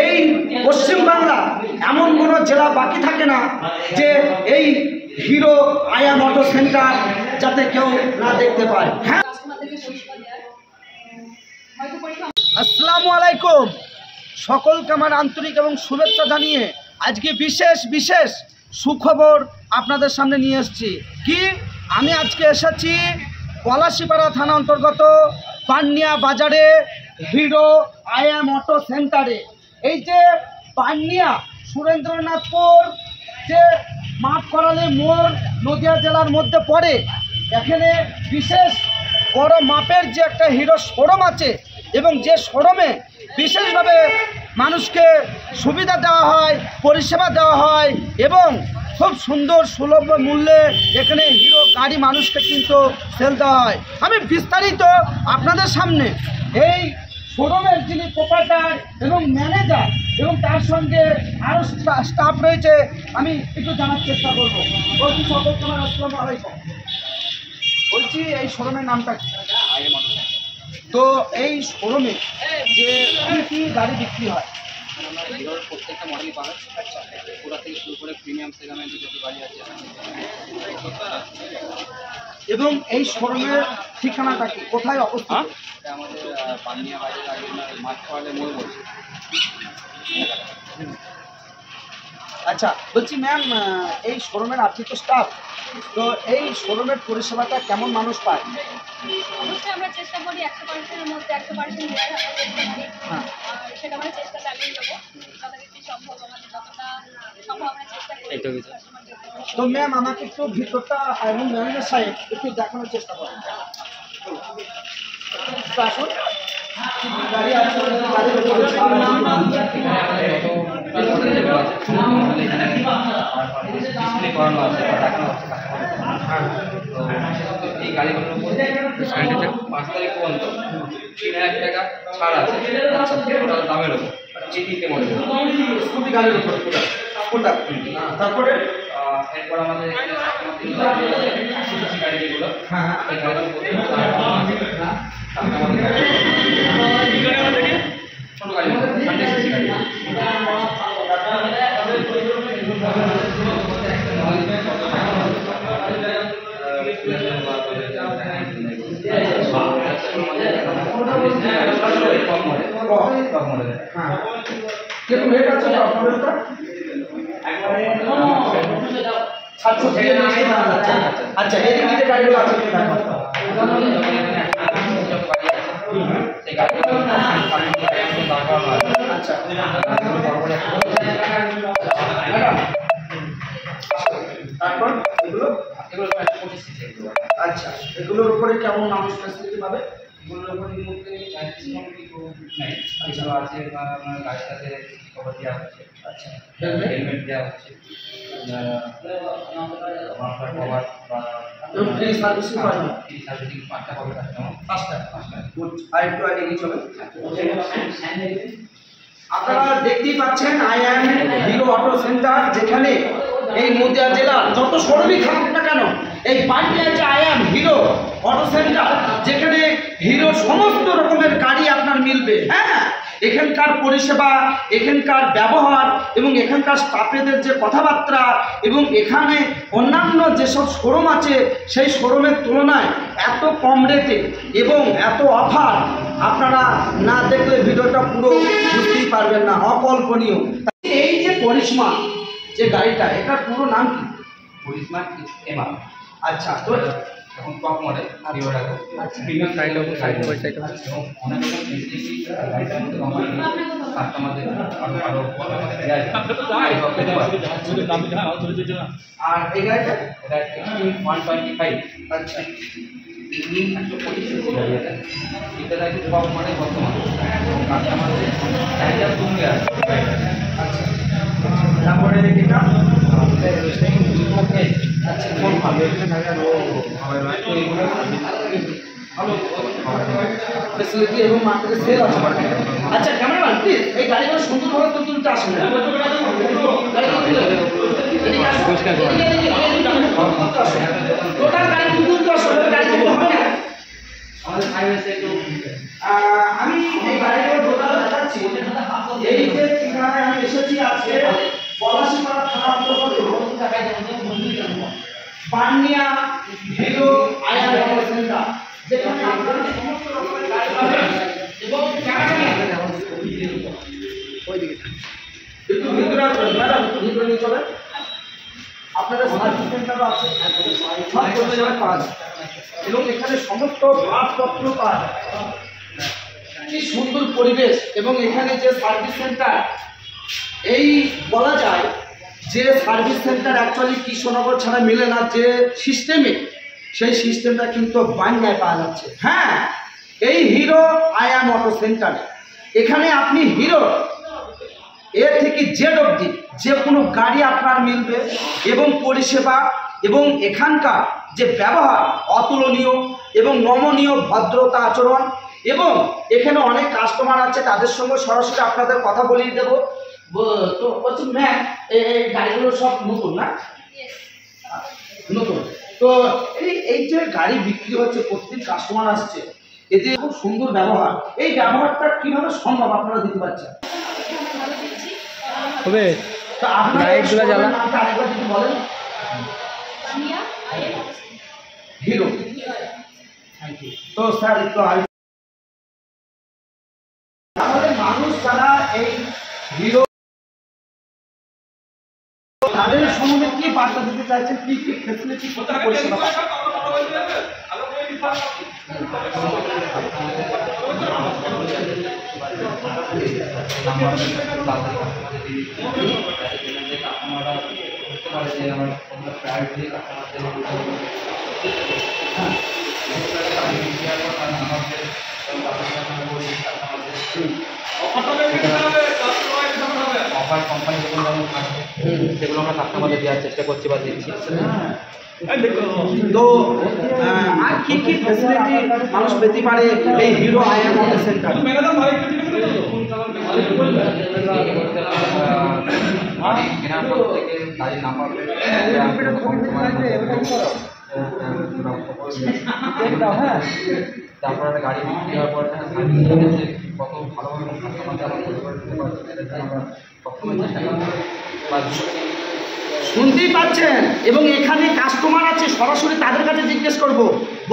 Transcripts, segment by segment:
এই পশ্চিমবাংলা এমন কোনো জেলা বাকি থাকে না যে এই হিরো আয়াম অটো সেন্টার যাতে কেউ না দেখতে পায়। হ্যাঁ, আসসালামু আলাইকুম, সকলকে আমার আন্তরিক এবং শুভেচ্ছা জানিয়ে আজকে বিশেষ সুখবর আপনাদের সামনে নিয়ে এসেছি। কি আমি আজকে এসেছি পলাশীপাড়া থানা অন্তর্গত পান্নিয়া বাজারে হিরো আয়াম অটো সেন্টারে। এই যে পান্নিয়া সুরেন্দ্রনাথপুর যে মাঠ করালে মোড় নদিয়া জেলার মধ্যে পড়ে, এখানে বিশেষ বড় মাপের যে একটা হিরো শোরুম আছে এবং যে শোরুমে বিশেষভাবে মানুষকে সুবিধা দেওয়া হয়, পরিষেবা দেওয়া হয় এবং খুব সুন্দর সুলভ মূল্যে এখানে হিরো গাড়ি মানুষকে কিন্তু সেল দেওয়া হয়। আমি বিস্তারিত আপনাদের সামনে এই শোরুমের যিনি প্রোপাইটার এবং ম্যানেজার এবং তার সঙ্গে আরও স্টাফ রয়েছে, আমি একটু জানার চেষ্টা করবো। বলছি সকলকে আমার আসসালামু আলাইকুম। বলছি এই শোরুমের নামটা কি? তো এই শোরুমে যে কী গাড়ি বিক্রি হয়? আমরা হিরোর প্রত্যেকটা মডেলই পাবেন। পুরা থেকে শুরু করে প্রিমিয়াম সেগমেন্টে যত গাড়ি আছে। এবং এই শোরুমের ঠিকানাটা কি, কোথায় অবস্থিত? এটা আমাদের পান্নিয়া বাজার আগে মাঠ করালে মোড় বলছে। আচ্ছা, বলছি ম্যাম, এই শোরুমের আপনি তো স্টাফ, তো এই শোরুমের পরিষেবাটা কেমন মানুষ পায়? অবশ্যই আমরা চেষ্টা করি 100%-এর মধ্যে 100% দেওয়ার চেষ্টা করি। আর সেটা আমরা চেষ্টা চালিয়ে যাবো যতটুকু সম্ভব, আমাদের যতটা সম্ভব আমরা চেষ্টা করি। তো ম্যাম আমাকে একটু ভিতরটা এবং ম্যানেজার সাহেব একটু দেখানোর চেষ্টা করেন। আসুন, গাড়ি আছে, গাড়ির উপরে ছাড় এই গাড়িগুলোর উপর 5 তারিখ পর্যন্ত 3000 টাকা ছাড় আছে টোটাল দামের উপর। এই তিনটে মডেল স্কুটি গাড়ির উপর কোনটা? তারপরে এরপর আমাদের গাড়ি যেগুলো এই গাড়িগুলো ছোট গাড়ি 100cc গাড়ি। আচ্ছা, এই গাড়িগুলো আছে তারপর আচ্ছা, এগুলোর উপরে কেমন মানুষ ফ্যাসিলিটি পাবে? এগুলোর উপরে আছে বা আপনার গাড়ির সাথে কভার দেওয়া হচ্ছে। আচ্ছা, হেলমেট দেওয়া হচ্ছে, কভার বা ফ্রি সার্ভিসিং পাবেন। ফ্রি সার্ভিসিং 5টা পাবে কাস্টমার। 5টা। গুড, আর একটু আগে কি চলে? আপনারা দেখতেই পাচ্ছেন আয়াম হিরো অটো সেন্টার, যেখানে এই নদিয়া জেলার যত শোরুমই থাকুক না কেন, এই পান্নিয়া যে আয়াম হিরো অটো সেন্টার, যেখানে হিরোর সমস্ত রকমের গাড়ি আপনার মিলবে। হ্যাঁ, এখানকার পরিষেবা, এখানকার ব্যবহার এবং এখানকার স্টাফেদের যে কথাবার্তা এবং এখানে অন্যান্য যেসব শোরুম আছে সেই শোরুমের তুলনায় এত কম রেটে এবং এত অফার আপনারা না দেখলে ভিডিওটা পুরো বুঝতেই পারবেন না, অকল্পনীয়। এই যে করিশ্মা যে গাড়িটা, এটার পুরো নাম কি? করিশ্মা এমআর। আচ্ছা, তো এখন টপ মডেল হিরোর আগে প্রিমিয়াম সাইড এবং সাইড বাই সাইড এবং অনেক রকম ফেসিলিটি গাড়িটার মধ্যে কোম্পানি কাস্টমারদের আরো আর এই গাড়িটা এটা 125। আচ্ছা, 125 গাড়ি আছে। এটা আছে টপ মডেল বর্তমানে এবং কাস্টমারদের চাহিদা কমে আছে। আচ্ছা, তারপরে এটা আচ্ছা, কোন ভাবে ফেসিলিটি এবং মার্কেটে সেল আছে। আচ্ছা, ক্যামেরাম্যান প্লিজ এই গাড়িগুলো সুন্দরভাবে তুলতে আসুন। টোটাল গাড়ি তুলতে আসুন, গাড়ি তুলতে হবে না। আমি এই গাড়িগুলো টোটাল দেখাচ্ছি। এই যে পলাশীপাড়া থানা অন্তর্গত বানিয়া হিরো আয়ার মোটর সেন্টার, যেখানে আপনারা সমস্ত রকমের গাড়ি পাবেন এবং একটু ভিতরে আসবেন ম্যাডাম, একটু ভিতরে নিয়ে চলেন। আপনাদের সার্ভিস সেন্টারও আছে, সব পরিষেবা পাওয়া যায় এবং এখানে সমস্ত মালপত্র পাওয়া যায়। কি সুন্দর পরিবেশ এবং এখানে যে সার্ভিস সেন্টার, এই বলা যায় যে সার্ভিস সেন্টার অ্যাকচুয়ালি কৃষ্ণনগর ছাড়া মিলে না, যে সিস্টেমে সেই সিস্টেমটা কিন্তু বাংলায় পাওয়া যাচ্ছে। হ্যাঁ, এই হিরো আয়া মোটর সেন্টারে এখানে আপনি হিরো এ থেকে জেড অবধি যে কোনো গাড়ি আপনার মিলবে এবং পরিষেবা এবং এখানকার যে ব্যবহার অতুলনীয় এবং নমনীয় ভদ্রতা আচরণ, এবং এখানে অনেক কাস্টমার আছে, তাদের সঙ্গে সরাসরি আপনাদের কথা বলিয়ে দেবো। তো বলছি ম্যাম, এই গাড়িগুলো সব নতুন না? নতুন। তো এই যে গাড়ি বিক্রি হচ্ছে, প্রত্যেক কাস্টমার আসছে, এতে খুব সুন্দর ব্যবহার, এই ব্যবহারটা কিভাবে সম্ভব আপনারা দিতে পারছেন? হবে তো আপনারা লাইটগুলো জ্বালা আরেকবার যদি বলেন। হিরো, তো স্যার একটু আমাদের মানুষ যারা এই হিরো তাদের সম্বন্ধে কি বার্তা দিতে চাইছেন, কি কি ফেসিলিটি কোথায় পরিষেবা অফার কোম্পানি যখন যেমন থাকবে সেগুলো আমরা কাস্টমারদের দেওয়ার চেষ্টা করছি বা দিচ্ছি। তো আর কি কি ফ্যাসিলিটি মানুষ পেতে পারে এই হিরো আয়া মোটর সেন্টার? গাড়ি কেনার পর থেকে গাড়ির নাম্বার তারপর একটা গাড়ি বিক্রি হওয়ার পর কত ভালোভাবে কাস্টমারকে আমরা পরিবার দিতে পারছি, এটার জন্য আমরা সবসময় চেষ্টা করছি। শুনতেই পাচ্ছেন, এবং এখানে কাস্টমার আছে, সরাসরি তাদের কাছে জিজ্ঞেস করব।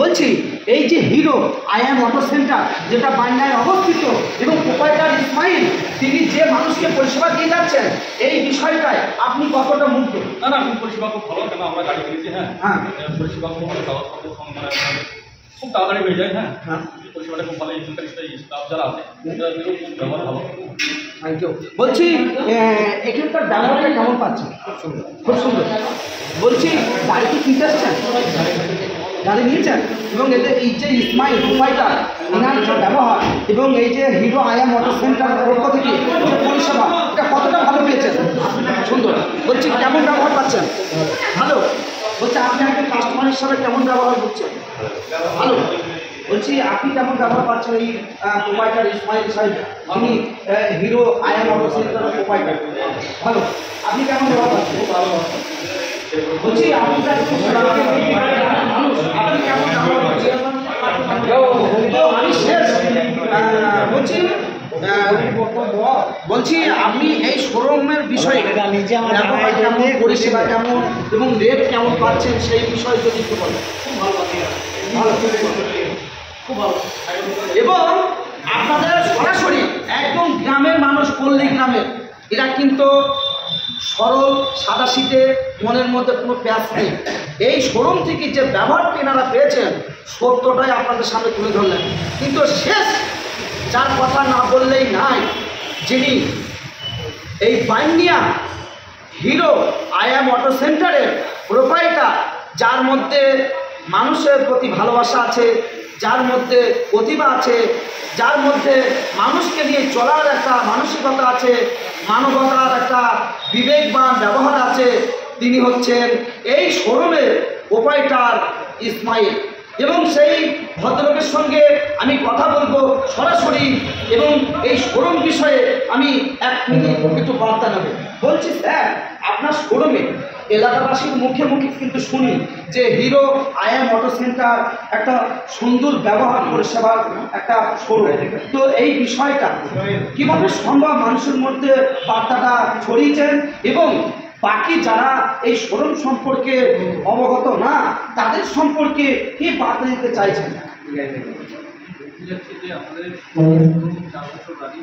বলছি এই যে হিরো আয়া মোটর সেন্টার, যেটা বান্নায় অবস্থিত, এবং প্রোপাইটার ইসমাইল তিনি যে মানুষকে পরিষেবা দিয়ে যাচ্ছেন, এই বিষয়টায় আপনি কতটা মুগ্ধ? না না, পরিষেবা খুব ভালো, কেন আমরা গাড়ি কিনেছি। হ্যাঁ হ্যাঁ, পরিষেবা খুব ভালো, খুব তাড়াতাড়ি হয়ে যায়। হ্যাঁ, পরিষেবাটা খুব ভালো, এখানকার স্টাফ যারা আছে খুব ব্যবহার ভালো। Thank you. বলছি এখানকার ব্যবহারটা কেমন পাচ্ছেন? খুব সুন্দর। বলছি গাড়ি কি কিনতে আসছেন? গাড়ি নিয়েছেন, এবং এদের এই যে ইসমাইল প্রোপাইটার, এনার যে ব্যবহার এবং এই যে হিরো আয়া মোটর সেন্টারের পক্ষ থেকে যে পরিষেবা, এটা কতটা ভালো পেয়েছেন? সুন্দর। বলছি কেমন ব্যবহার পাচ্ছেন? ভালো। বলছি আপনি একজন কাস্টমার হিসাবে কেমন ব্যবহার করছেন? ভালো। বলছি আপনি কেমন ব্যবহার পাচ্ছেন এই প্রোপাইটার ইসমাইল সাহেব, আমি হিরো আয়া মোটর সেন্টারের প্রোপাইটার? ভালো। আপনি কেমন ব্যবহার পাচ্ছেন? ভালো। বলছি আপনি মানুষ, আপনি কেমন ব্যবহার করছেন? তো আমি শেষ বলছি বলছি আপনি এই শোরুমের বিষয়ে ব্যবহার কেমন, পরিষেবা কেমন এবং রেট কেমন পাচ্ছেন, সেই বিষয়ে যদি একটু বলেন। ভালো, খুব ভালো। এবং আপনাদের সরাসরি একদম গ্রামের মানুষ, পল্লী গ্রামের, এরা কিন্তু সরল সাদাশীতে, মনের মধ্যে কোনো প্যাঁচ নেই। এই শোরুম থেকে যে ব্যবহারটি এনারা পেয়েছেন, সত্যটাই আপনাদের সামনে তুলে ধরলেন। কিন্তু শেষ যার কথা না বললেই নাই, যিনি এই বান্নিয়া হিরো আয়া মোটর সেন্টারের প্রোপাইটার, যার মধ্যে মানুষের প্রতি ভালোবাসা আছে, যার মধ্যে প্রতিভা আছে, যার মধ্যে মানুষকে নিয়ে চলার একটা মানসিকতা আছে, মানবতার একটা বিবেকবান ব্যবহার আছে, তিনি হচ্ছেন এই শোরুমের প্রোপাইটার ইসমাইল। এবং সেই ভদ্রলোকের সঙ্গে আমি কথা বলবো সরাসরি, এবং এই শোরুম বিষয়ে আমি 1 মিনিট একটু বার্তা নেব। বলছি স্যার, আপনার শোরুমে এলাকাবাসীর মুখে মুখে কিন্তু শুনি যে হিরো আইএম অটো সেন্টার একটা সুন্দর ব্যবহার পরিষেবার একটা শোরুম। তো এই বিষয়টা কীভাবে সম্ভব মানুষের মধ্যে বার্তাটা ছড়িয়েছেন এবং বাকি যারা এই শোরুম সম্পর্কে অবগত না তাদের সম্পর্কে কি বার্তা দিতে চাইছেন? যে আমাদের 4 বছর আগে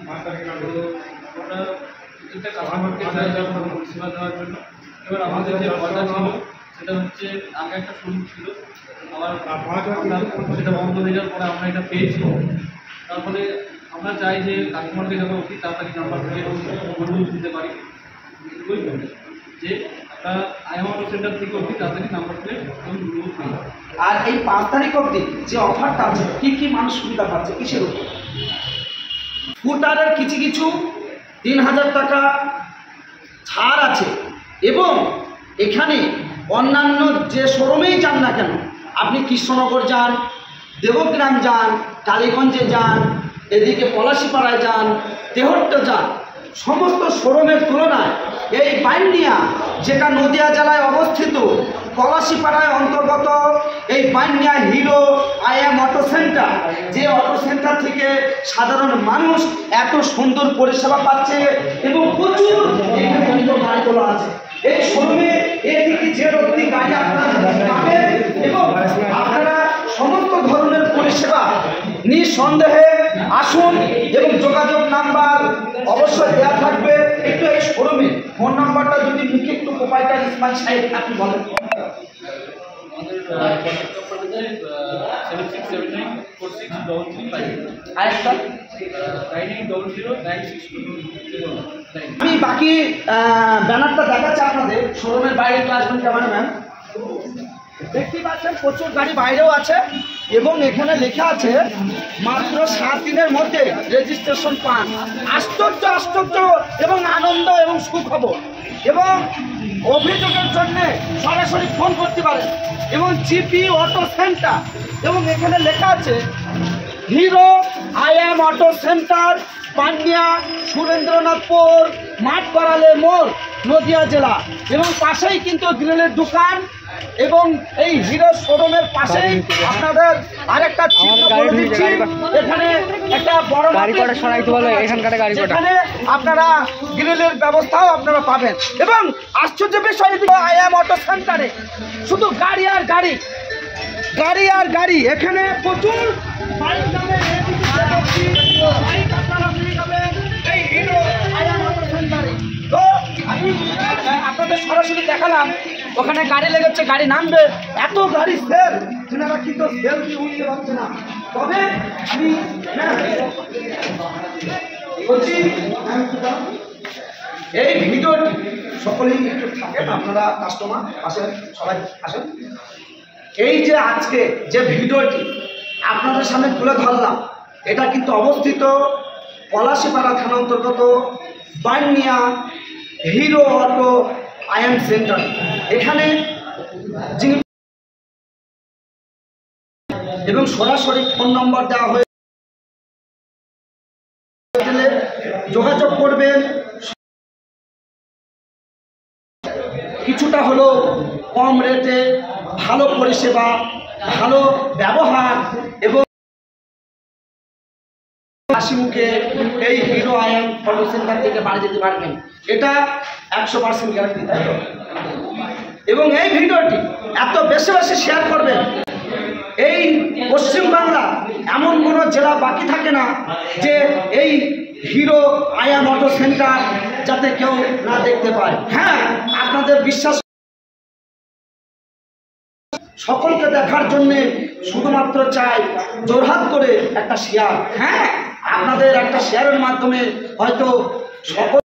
আমরা প্রত্যেকটা কাস্টমারকে পরিষেবা দেওয়ার জন্য এবার আমাদের যে পর্দা ছিল সেটা হচ্ছে আগে একটা শোরুম ছিল, সেটা বন্ধ হয়ে যাওয়ার পরে আমরা এটা পেয়েছি। তারপরে আমরা চাই যে কাস্টমারকে যখন অতি তাড়াতাড়ি নাম্বার প্লেট অনুরোধ দিতে পারি, যে আমরা আইএম অটো সেন্টার থেকে অতি তাড়াতাড়ি নাম্বার প্লেট অনুরোধ পাই। আর এই 5 তারিখ অবধি যে অফারটা আছে কি কি মানুষ সুবিধা পাচ্ছে কিসের উপর? স্কুটারের কিছু কিছু 3000 টাকা ছাড় আছে এবং এখানে অন্যান্য যে শোরুমেই যান না কেন, আপনি কৃষ্ণনগর যান, দেবগ্রাম যান, কালীগঞ্জে যান, এদিকে পলাশিপাড়ায় যান, তেহট্ট যান, সমস্ত শোরুমের তুলনায় এই বান্ডিয়া যেটা নদিয়া জেলায় অবস্থিত পলাশিপাড়ায় অন্তর্গত এই বান্ডিয়া হিরো আইএম অটো সেন্টার, যে অটো সেন্টার থেকে সাধারণ মানুষ এত সুন্দর পরিষেবা পাচ্ছে এবং প্রচুর এখানে কিন্তু গাড়ি তোলা আছে। এই শোরুমে এদিকে যে রকম গাড়ি আপনারা পাবেন এবং আপনারা সমস্ত ধরনের পরিষেবা নিঃসন্দেহে আসুন এবং যোগাযোগ নাম্বার অবশ্যই দেওয়া থাকবে। একটু এই শোরুমে ফোন নাম্বারটা যদি মুখে একটু প্রোপাইটার ইসমাইল সাহেব আপনি বলেন। আমাদের কন্ট্যাক্ট নাম্বার হচ্ছে 7679463355 আরেকটা 9800962009। আমি বাকি ব্যানারটা দেখাচ্ছি আপনাদের শোরুমের বাইরে আসবেন ক্যামেরাম্যান। দেখতে পাচ্ছেন প্রচুর গাড়ি বাইরেও আছে এবং এখানে লেখা আছে মাত্র 7 দিনের মধ্যে রেজিস্ট্রেশন পান। আশ্চর্য আশ্চর্য এবং আনন্দ এবং সুখবর এবং অভিযোগের জন্য সরাসরি ফোন করতে পারেন এবং জিপি অটো সেন্টার এবং এখানে লেখা আছে Hero IM auto centre, Pandia, Surendranathpur, মাঠপাড়ালে মোড়, নদিয়া জেলা এবং পাশেই কিন্তু গ্রিলের দোকান এবং এই হিরো শোরুমের পাশেই আপনাদের আরেকটা চিত্র বলে দিচ্ছি। এখানে একটা বড় এখানে আপনারা গ্রিলের ব্যবস্থাও আপনারা পাবেন এবং আশ্চর্য বিষয় আইএম অটো সেন্টারে শুধু গাড়ি আর গাড়ি, গাড়ি আর গাড়ি, এখানে প্রচুর বাইক যাবে, বাইক আপনারা পেয়ে যাবেন এই হিরো আইএম অটো সেন্টারে। তো আমি আপনাদের সরাসরি দেখালাম ওখানে গাড়ি লেগেছে, গাড়ি নামবে, এত গাড়ি সেল যেনারা কিন্তু সেল দিয়ে উঠতে পারছে না। তবে আমি বলছি এই ভিডিওটি সকলেই একটু থাকেন, আপনারা কাস্টমার আসেন, সবাই আসেন। এই যে আজকে যে ভিডিওটি আপনাদের সামনে তুলে ধরলাম এটা কিন্তু অবস্থিত পলাশিপাড়া থানা অন্তর্গত বান্ডিয়া হিরো অটো আইএম সেন্টার। এখানে যিনি এবং সরাসরি ফোন নম্বর দেওয়া হয়ে যোগাযোগ করবেন। কিছুটা হলো কম রেটে ভালো পরিষেবা, ভালো ব্যবহার এবং হাসি মুখে এই হিরো আইএম অটো সেন্টার থেকে বাড়ি যেতে পারবেন, এটা 100% গ্যারান্টি। তাই তো? এবং এই ভিডিওটি এত বেশি বেশি শেয়ার করবেন। এই পশ্চিমবাংলা এমন কোনো জেলা বাকি থাকে না যে এই হিরো আইএম অটো সেন্টার যাতে কেউ না দেখতে পায়। হ্যাঁ, আপনাদের বিশ্বাস সকলকে দেখার জন্যে শুধুমাত্র চাই জোরহাত করে একটা শেয়ার। হ্যাঁ, আপনাদের একটা শেয়ারের মাধ্যমে হয়তো সকল